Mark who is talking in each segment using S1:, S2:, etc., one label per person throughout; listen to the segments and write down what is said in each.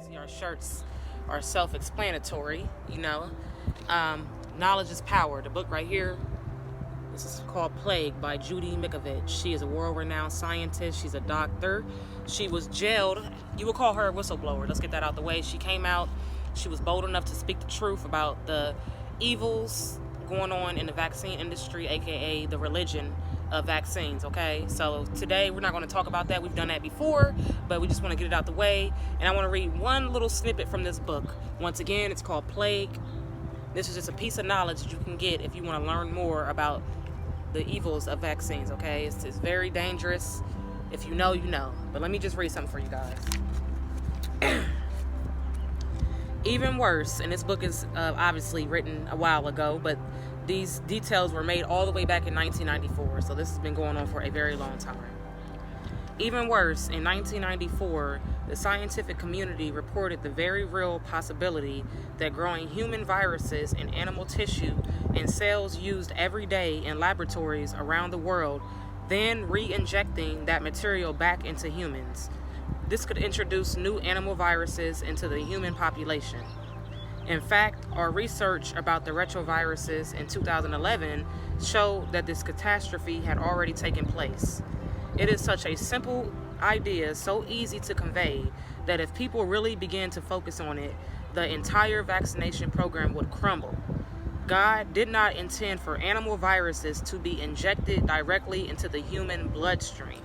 S1: See, our shirts are self-explanatory, you know. Knowledge is Power. The book right here, this is called Plague by Judy Mikovits. She is a world-renowned scientist. She's a doctor. She was jailed. You would call her a whistleblower. Let's get that out the way. She came out. She was bold enough to speak the truth about the evils going on in the vaccine industry, aka the religion of vaccines. Okay, so today we're not going to talk about that. We've done that before, but we just want to get it out the way. And I want to read one little snippet from this book. Once again, it's called Plague. This is just a piece of knowledge that you can get if you want to learn more about the evils of vaccines. Okay, it's very dangerous. If you know, you know. But let me just read something for you guys. Even worse, and this book is obviously written a while ago, but these details were made all the way back in 1994, so this has been going on for a very long time. Even worse, in 1994, the scientific community reported the very real possibility that growing human viruses in animal tissue and cells used every day in laboratories around the world, then re-injecting that material back into humans. This could introduce new animal viruses into the human population. In fact, our research about the retroviruses in 2011 showed that this catastrophe had already taken place. It is such a simple idea, so easy to convey, that if people really began to focus on it, the entire vaccination program would crumble. God did not intend for animal viruses to be injected directly into the human bloodstream.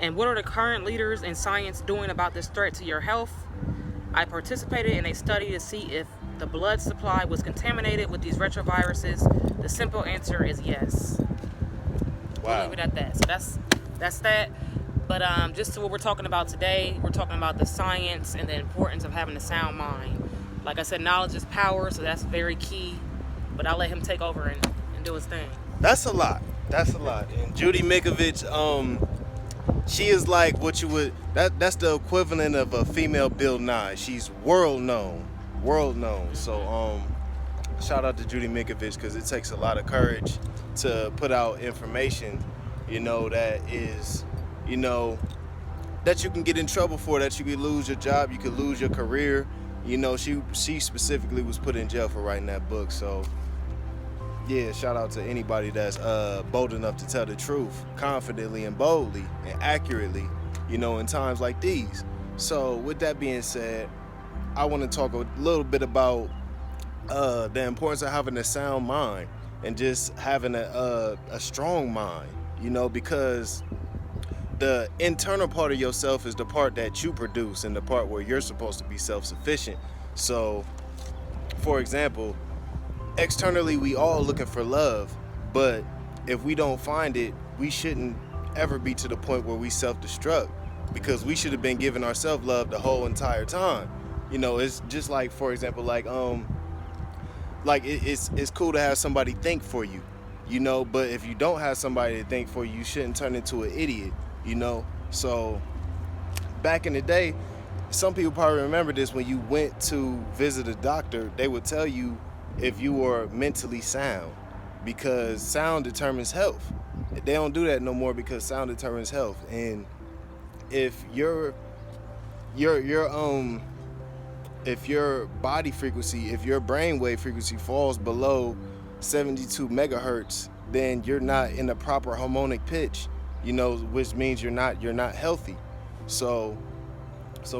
S1: And what are the current leaders in science doing about this threat to your health? I participated in a study to see if the blood supply was contaminated with these retroviruses. The simple answer is yes.
S2: Wow.
S1: We'll leave it at that. So that's that. But just to what we're talking about today, we're talking about the science and the importance of having a sound mind. Like I said, knowledge is power, so that's very key. But I'll let him take over and do his thing.
S2: That's a lot. And Judy Mikovits, she is like what you would, that's the equivalent of a female Bill Nye. She's world known. So shout out to Judy Mikovits, because it takes a lot of courage to put out information, that is, that you can get in trouble for, that you could lose your job, you could lose your career. She specifically was put in jail for writing that book. So yeah, shout out to anybody that's bold enough to tell the truth confidently and boldly and accurately, in times like these. So with that being said, I want to talk a little bit about the importance of having a sound mind and just having a strong mind, because the internal part of yourself is the part that you produce and the part where you're supposed to be self-sufficient. So, for example, externally, we all looking for love, but if we don't find it, we shouldn't ever be to the point where we self-destruct, because we should have been giving ourselves love the whole entire time. It's just like, for example, it's cool to have somebody think for you, but if you don't have somebody to think for you, you shouldn't turn into an idiot, So back in the day, some people probably remember this, when you went to visit a doctor, they would tell you if you were mentally sound, because sound determines health. They don't do that no more, because sound determines health. And if your body frequency, if your brainwave frequency falls below 72 megahertz, then you're not in the proper harmonic pitch, which means you're not healthy. So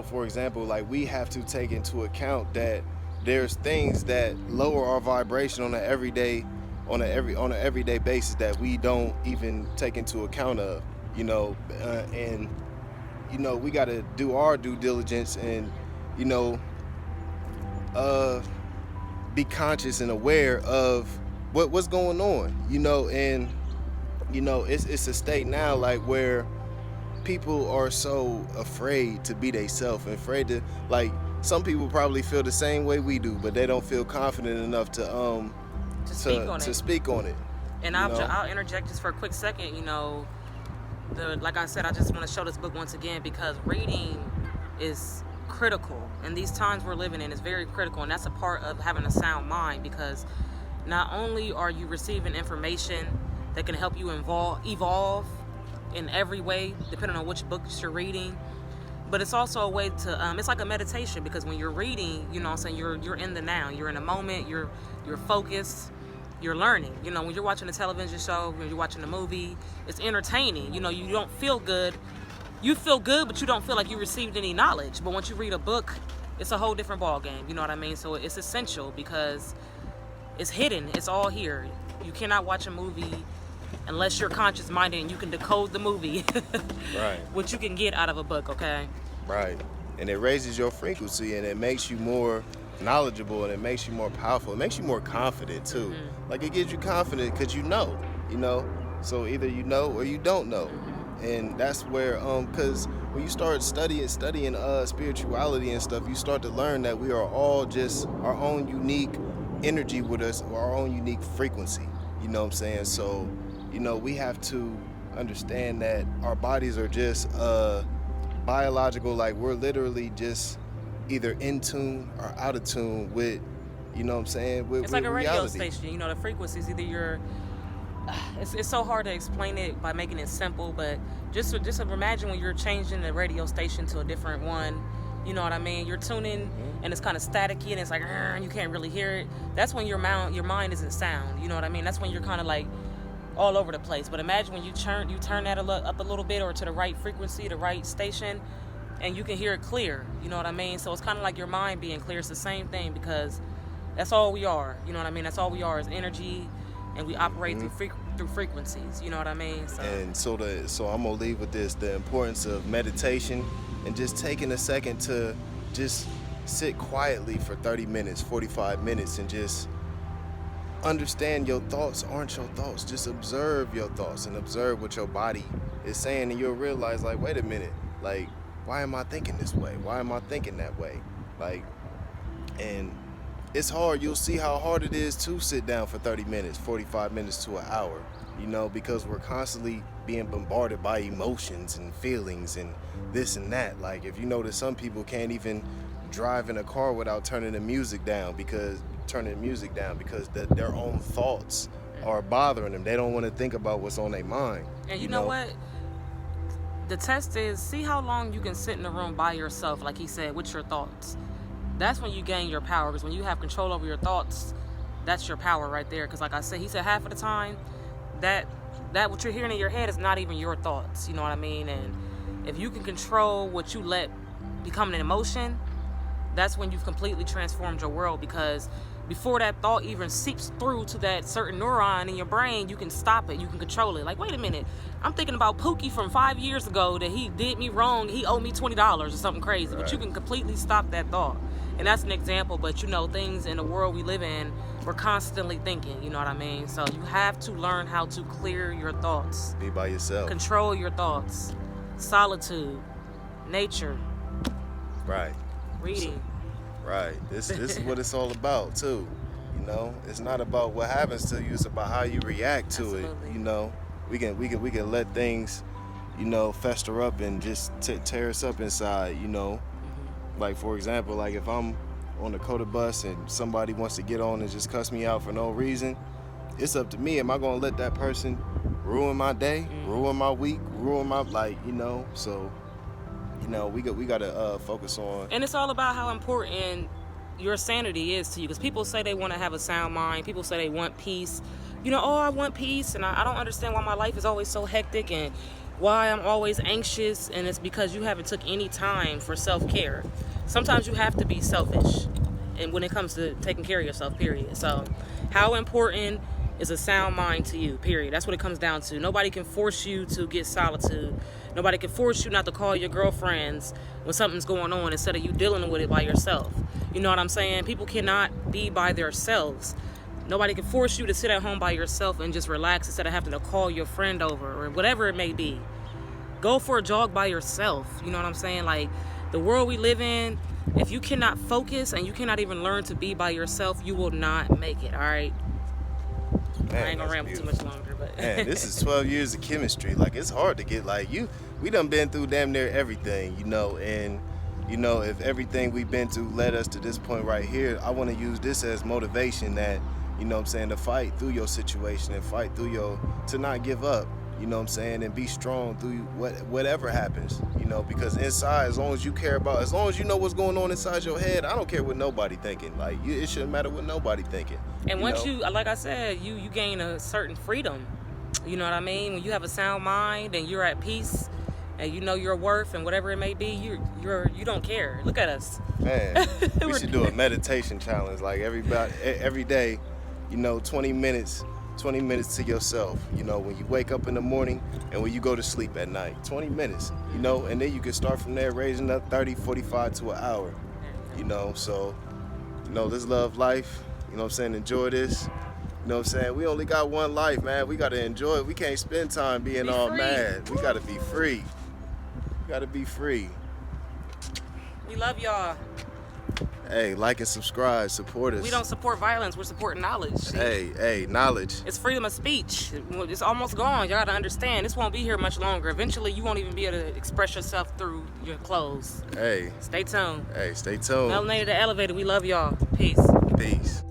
S2: for example, we have to take into account that there's things that lower our vibration on an everyday basis that we don't even take into account of, and we got to do our due diligence and be conscious and aware of what's going on, and it's a state now where people are so afraid to be themselves, and afraid to, some people probably feel the same way we do, but they don't feel confident enough to speak on it.
S1: And I'll interject just for a quick second. Like I said, I just want to show this book once again, because reading is critical, and these times we're living in is very critical, and that's a part of having a sound mind, because not only are you receiving information that can help you evolve in every way, depending on which books you're reading, but it's also a way to it's like a meditation, because when you're reading, you know what I'm saying, you're in the now, you're in a moment, you're focused, you're learning. You know, when you're watching a television show, when you're watching a movie, it's entertaining. You know, you don't feel good. You feel good, but you don't feel like you received any knowledge. But once you read a book, it's a whole different ball game. You know what I mean? So it's essential because it's hidden. It's all here. You cannot watch a movie unless you're conscious minded and you can decode the movie.
S2: Right.
S1: What you can get out of a book, okay?
S2: Right. And it raises your frequency, and it makes you more knowledgeable, and it makes you more powerful. It makes you more confident too.
S1: Mm-hmm.
S2: Like, it gives you confidence because you know. So either you know or you don't know. And that's where because when you start studying spirituality and stuff, you start to learn that we are all just our own unique energy with us, or our own unique frequency. You know what I'm saying? So, we have to understand that our bodies are just biological, like we're literally just either in tune or out of tune with, you know what I'm saying, with
S1: it's like a radio
S2: reality.
S1: station. The frequency is either it's so hard to explain it by making it simple, but just imagine when you're changing the radio station to a different one. You know what I mean? You're tuning and it's kind of staticky and it's like you can't really hear it. That's when your mind isn't sound. You know what I mean? That's when you're kind of like all over the place. But imagine when you turn that up a little bit, or to the right frequency, the right station, and you can hear it clear. You know what I mean? So it's kind of like your mind being clear. It's the same thing, because that's all we are. You know what I mean? That's all we are, is energy, and we operate through frequencies. You know what I mean?
S2: And so I'm gonna leave with this: the importance of meditation, and just taking a second to just sit quietly for 30 minutes, 45 minutes, and just understand your thoughts aren't your thoughts. Just observe your thoughts and observe what your body is saying, and you'll realize, like, wait a minute, like, why am I thinking this way? Why am I thinking that way? Like, and it's hard. You'll see how hard it is to sit down for 30 minutes, 45 minutes to an hour, because we're constantly being bombarded by emotions and feelings and this and that. Like, if you notice, some people can't even drive in a car without turning the music down because their own thoughts are bothering them. They don't want to think about what's on their mind.
S1: And you know what? The test is, see how long you can sit in a room by yourself, like he said, with your thoughts. That's when you gain your power, because when you have control over your thoughts, that's your power right there. Because like I said, he said half of the time, that what you're hearing in your head is not even your thoughts. You know what I mean? And if you can control what you let become an emotion, that's when you've completely transformed your world. Because before that thought even seeps through to that certain neuron in your brain, you can stop it. You can control it. Like, wait a minute, I'm thinking about Pookie from 5 years ago, that he did me wrong. He owed me $20 or something crazy.
S2: Right.
S1: But you can completely stop that thought. And that's an example. But things in the world we live in, we're constantly thinking. You know what I mean? So you have to learn how to clear your thoughts.
S2: Be by yourself.
S1: Control your thoughts. Solitude. Nature.
S2: Right.
S1: Reading.
S2: Right. This is what it's all about too. It's not about what happens to you. It's about how you react to
S1: Absolutely.
S2: it. We can let things, fester up and just tear us up inside. Like, for example, like if I'm on the COTA bus and somebody wants to get on and just cuss me out for no reason, it's up to me. Am I gonna let that person ruin my day, ruin my week, ruin my So. We got to focus on.
S1: And it's all about how important your sanity is to you. Because people say they want to have a sound mind. People say they want peace. I want peace. And I don't understand why my life is always so hectic and why I'm always anxious. And it's because you haven't took any time for self-care. Sometimes you have to be selfish. And when it comes to taking care of yourself, period. So how important is a sound mind to you, period? That's what it comes down to. Nobody can force you to get solitude. Nobody can force you not to call your girlfriends when something's going on instead of you dealing with it by yourself. You know what I'm saying? People cannot be by themselves. Nobody can force you to sit at home by yourself and just relax instead of having to call your friend over or whatever it may be. Go for a jog by yourself. You know what I'm saying? Like, the world we live in, if you cannot focus and you cannot even learn to be by yourself, you will not make it, all right?
S2: Man,
S1: I ain't gonna ramble too much longer, but
S2: man, this is 12 years of chemistry. Like, it's hard to get we done been through damn near everything, and if everything we've been through led us to this point right here, I want to use this as motivation that, to fight through your situation and fight through to not give up, You know what I'm saying? And be strong through whatever happens. You know, because inside, as long as you care about, as long as you know what's going on inside your head, I don't care what nobody thinking. Like, it shouldn't matter what nobody thinking.
S1: And once you, like I said, you gain a certain freedom. You know what I mean? When you have a sound mind and you're at peace and you know your worth and whatever it may be, you don't care. Look at us.
S2: Man, we should do a meditation challenge like every day, you know, 20 minutes to yourself, you know, when you wake up in the morning and when you go to sleep at night. 20 minutes, you know, and then you can start from there, raising up 30, 45 to an hour, you know. So, you know, let's love life, you know what I'm saying, enjoy this. You know what I'm saying? We only got one life, man. We got to enjoy it. We can't spend time being all mad. We got to be free. We got to be free.
S1: We love y'all.
S2: Hey, like and subscribe. Support us.
S1: We don't support violence. We're supporting knowledge.
S2: Hey, knowledge.
S1: It's freedom of speech. It's almost gone. Y'all got to understand. This won't be here much longer. Eventually, you won't even be able to express yourself through your clothes.
S2: Hey.
S1: Stay tuned.
S2: Hey, stay tuned.
S1: Melanated the Elevator. We love y'all. Peace.
S2: Peace.